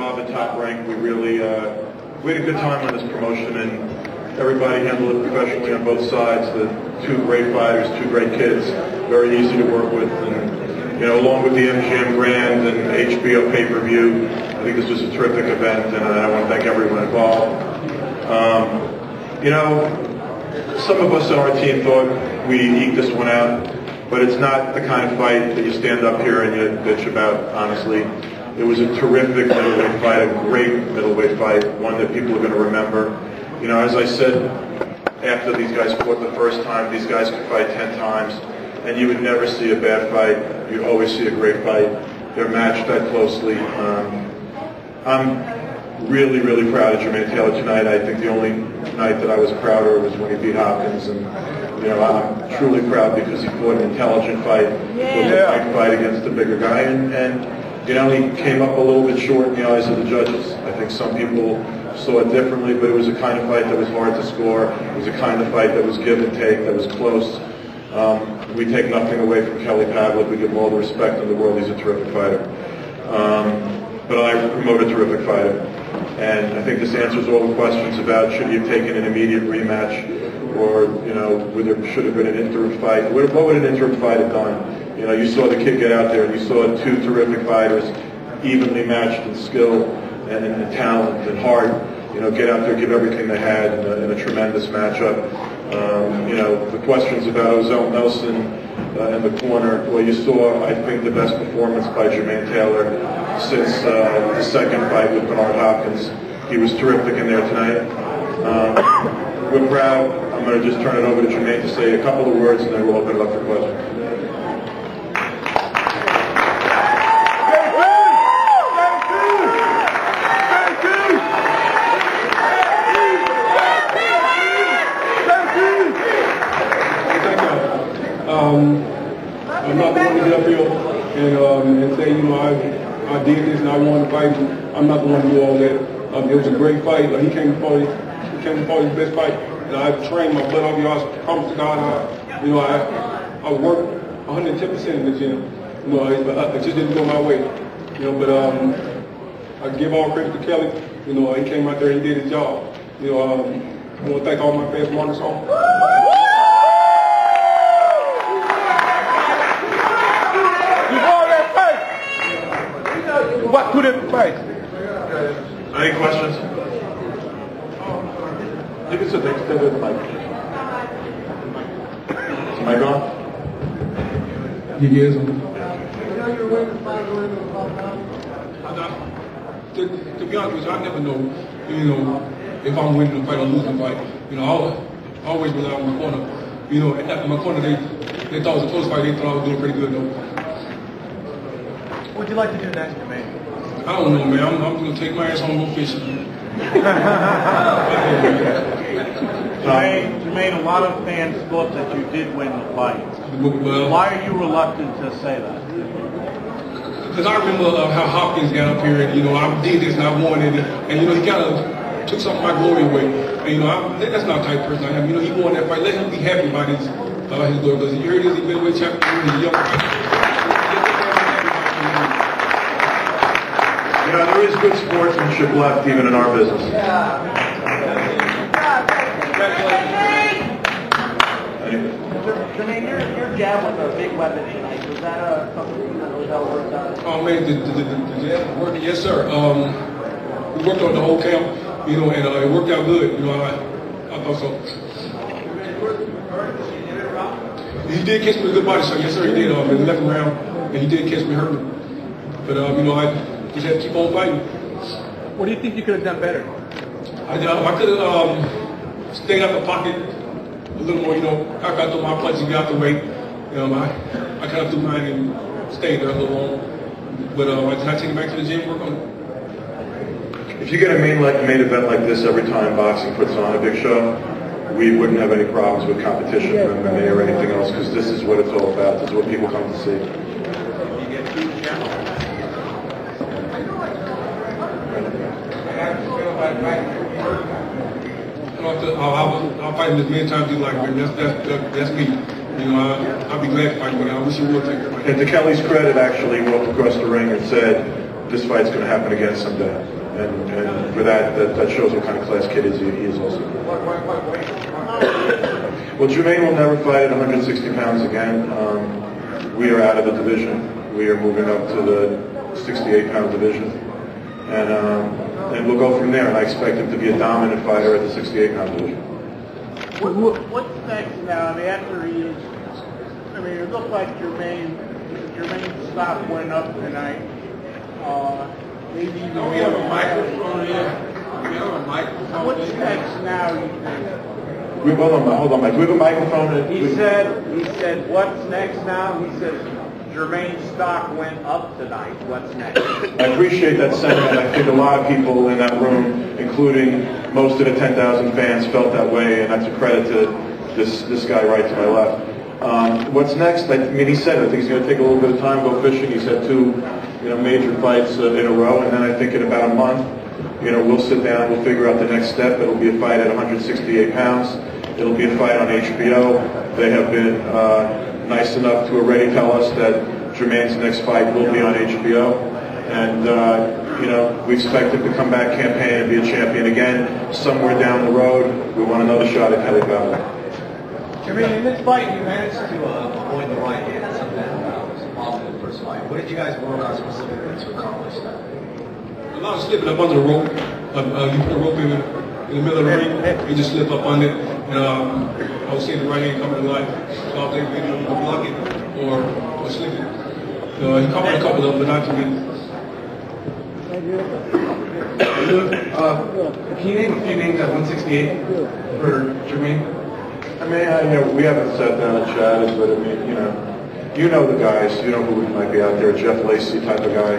job at Top Rank. We really we had a good time on this promotion, and everybody handled it professionally on both sides. The two great fighters, two great kids, very easy to work with, and along with the MGM Grand and HBO pay-per-view, I think this was a terrific event, and I want to thank everyone involved. Some of us on our team thought we eked this one out, but it's not the kind of fight that you stand up here and you bitch about, honestly. It was a terrific middleweight fight, a great middleweight fight, one that people are going to remember. As I said, after these guys fought the first time, these guys could fight 10 times, and you would never see a bad fight. You'd always see a great fight. They're matched that closely. I'm really, really proud of Jermain Taylor tonight. I think the only night that I was prouder was when he beat Hopkins, and I'm truly proud because he fought an intelligent fight, fought a fight against a bigger guy, and he came up a little bit short in the eyes of the judges. I think some people saw it differently, but it was a kind of fight that was hard to score. It was a kind of fight that was give and take, that was close. We take nothing away from Kelly Pavlik. We give him all the respect in the world. He's a terrific fighter. But I promote a terrific fighter. And I think this answers all the questions about should he have taken an immediate rematch, or whether there should have been an interim fight. What would an interim fight have done? You saw the kid get out there, and you saw two terrific fighters, evenly matched in skill and talent and heart. Get out there, give everything they had in a tremendous matchup. The questions about Ozell Nelson in the corner. Well, you saw, I think, the best performance by Jermain Taylor since the second fight with Bernard Hopkins. He was terrific in there tonight. We're proud. I'm going to just turn it over to Jermain to say a couple of words, and then we'll open it up for questions. I'm not the one to get up here and say, I did this and I won the fight. I'm not the one to do all that. It was a great fight. He came to fight his best fight. And I trained my butt off. I promise to God, I worked 110% in the gym. It just didn't go my way. But I give all credit to Kelly. He came out there, he did his job. I want to thank all my fans from Arkansas. What could it fight? Any questions? You can sit there, stay with the mic. Is the mic on? Yes. To be honest with you, I never know, if I'm winning the fight or losing the fight. I always rely on my corner. After my corner, they thought it was a close fight. They thought I was doing pretty good though. What would you like to do next, Jermain? I don't know, man. I'm going to take my ass home and go fishing. Jermain, a lot of fans thought that you did win the fight. Why are you reluctant to say that? Because I remember how Hopkins got up here and, I did this and I won it. And he kind of took some of my glory away. And, that's not the type of person I am. He won that fight. Let him be happy about his glory. Because you heard this, he been with champion, he's a young fighter. There is good sportsmanship left even in our business. Jermain, your jab was a big weapon tonight. Was that something that worked out? Oh man, the jab worked. Yes, sir. We worked on the whole camp, and it worked out good. I thought so. He did catch me with a good body shot. Yes, sir, he did. In the left round, and he did catch me hurting. But I just had to keep on fighting. What do you think you could have done better? I could have stayed out the pocket a little more. I got through my punches and got the weight. I kind of threw mine and stayed there a little long. But I did not take it back to the gym and work on it. If you get a main event like this every time boxing puts on a big show, we wouldn't have any problems with competition from MMA or anything else, because this is what it's all about. This is what people come to see. I'll fight him as many times as you like, man. That's me. I'll be glad to fight him. I wish he would take it. And to Kelly's credit, actually, he walked across the ring and said, this fight's going to happen again someday. And for that shows what kind of class kid he is also. Well, Jermain will never fight at 160 pounds again. We are out of the division. We are moving up to the 68-pound division. And we'll go from there. And I expect him to be a dominant fighter at the 68-pound division. What's next now? I mean, after it looked like Jermain's stock went up tonight. Maybe even We have a microphone here. We have a microphone. What's next now, you think? Hold on, Mike. Do we have a microphone? He said, what's next now? He says, Jermain's stock went up tonight. What's next? I appreciate that sentiment. I think a lot of people in that room, including most of the 10,000 fans, felt that way, and that's a credit to this guy right to my left. What's next? I mean, he said I think he's going to take a little bit of time, go fishing. He's had two, major fights in a row, and then I think in about a month, we'll sit down, we'll figure out the next step. It'll be a fight at 168 pounds. It'll be a fight on HBO. They have been nice enough to already tell us that Jermain's next fight will be on HBO. And, we expect him to come back, campaign, and be a champion again somewhere down the road. We want another shot at Kelly Pavlik. Jermain, in this fight, you managed to avoid the right hand. Something that was positive in the first fight. What did you guys work on specifically to accomplish that? A lot of slipping up under the rope. You put a rope in the middle of the ring, you just slip up under it. And I was seeing the right hand coming to life, so I was able to block it or slip it. He covered a couple of them, but not too many. Can you name a few names at 168 for Jermain? I mean, we haven't sat down and chatted, but I mean, you know the guys. You know who might be out there. Jeff Lacey type of guy.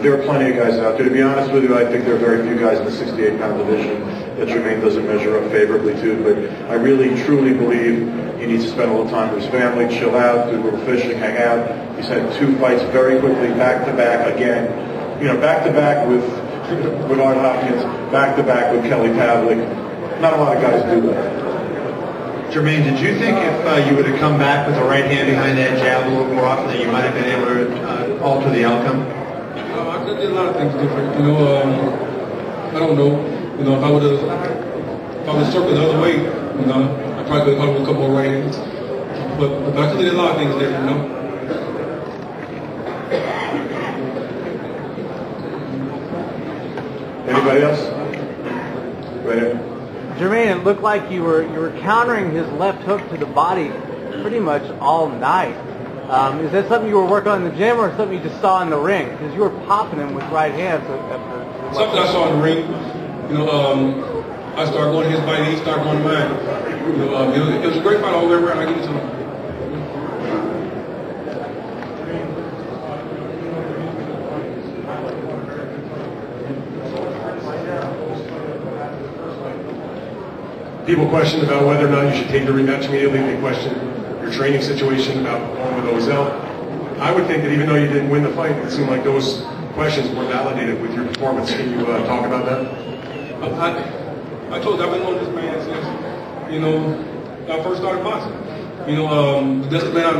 There are plenty of guys out there. To be honest with you, I think there are very few guys in the 68-pound division that Jermain doesn't measure up favorably to. But I really, truly believe he needs to spend a little time with his family, chill out, do a little fishing, hang out. He's had two fights very quickly, back-to-back again. Back-to-back with Art Hopkins, back-to-back with Kelly Pavlik. Not a lot of guys do that. Jermain, did you think if you would have come back with the right hand behind that jab a little more often that you might have been able to alter the outcome? I did a lot of things different. I don't know. If I would have circled the other way, I probably could have caught a couple more right hands. But I could have did a lot of things different, Anybody else? Right here. Jermain, it looked like you were countering his left hook to the body pretty much all night. Is that something you were working on in the gym or something you just saw in the ring? Because you were popping him with right hands. Something I saw in the ring. I started going to his body, he started going to mine. It was a great fight all the way around. I give it to him. People question about whether or not you should take the rematch immediately. They question your training situation about going with Ozell. I would think that even though you didn't win the fight, it seemed like those questions were validated with your performance. Can you talk about that? I told you, I've been on this man since, I first started boxing. That's the man I